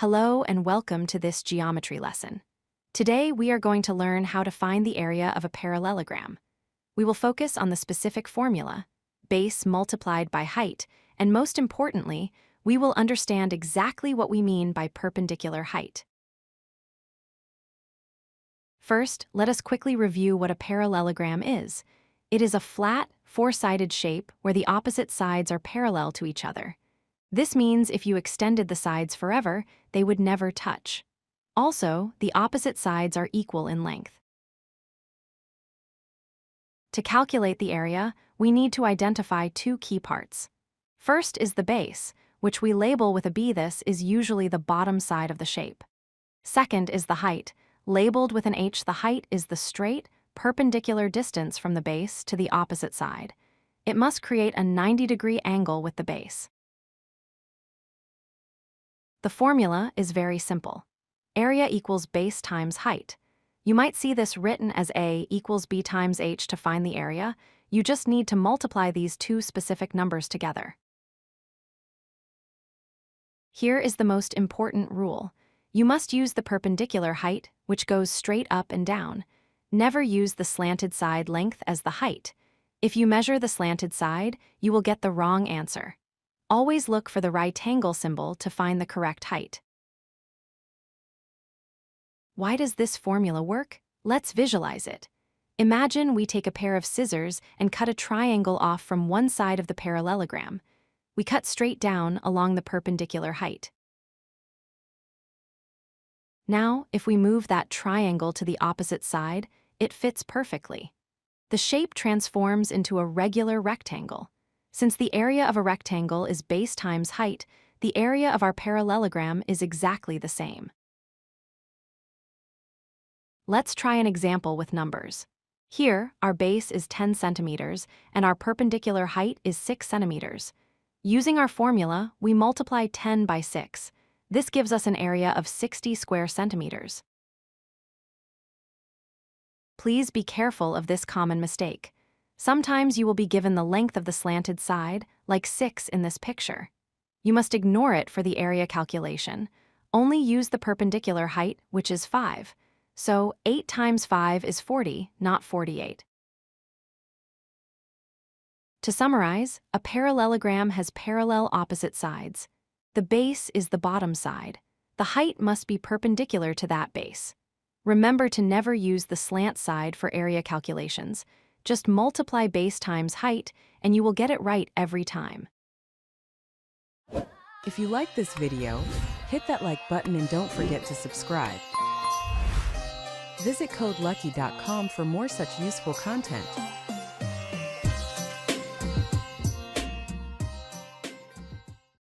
Hello and welcome to this geometry lesson. Today we are going to learn how to find the area of a parallelogram. We will focus on the specific formula, base multiplied by height, and most importantly, we will understand exactly what we mean by perpendicular height. First, let us quickly review what a parallelogram is. It is a flat, four-sided shape where the opposite sides are parallel to each other. This means if you extended the sides forever, they would never touch. Also, the opposite sides are equal in length. To calculate the area, we need to identify two key parts. First is the base, which we label with a B. This is usually the bottom side of the shape. Second is the height. Labeled with an H, the height is the straight, perpendicular distance from the base to the opposite side. It must create a 90-degree angle with the base. The formula is very simple. Area equals base times height. You might see this written as A equals B times H to find the area. You just need to multiply these two specific numbers together. Here is the most important rule. You must use the perpendicular height, which goes straight up and down. Never use the slanted side length as the height. If you measure the slanted side, you will get the wrong answer. Always look for the right angle symbol to find the correct height. Why does this formula work? Let's visualize it. Imagine we take a pair of scissors and cut a triangle off from one side of the parallelogram. We cut straight down along the perpendicular height. Now, if we move that triangle to the opposite side, it fits perfectly. The shape transforms into a regular rectangle. Since the area of a rectangle is base times height, the area of our parallelogram is exactly the same. Let's try an example with numbers. Here, our base is 10 centimeters and our perpendicular height is 6 centimeters. Using our formula, we multiply 10 by 6. This gives us an area of 60 square centimeters. Please be careful of this common mistake. Sometimes you will be given the length of the slanted side, like 6 in this picture. You must ignore it for the area calculation. Only use the perpendicular height, which is 5. So 8 times 5 is 40, not 48. To summarize, a parallelogram has parallel opposite sides. The base is the bottom side. The height must be perpendicular to that base. Remember to never use the slant side for area calculations. Just multiply base times height, and you will get it right every time. If you like this video, hit that like button and don't forget to subscribe. Visit codelucky.com for more such useful content.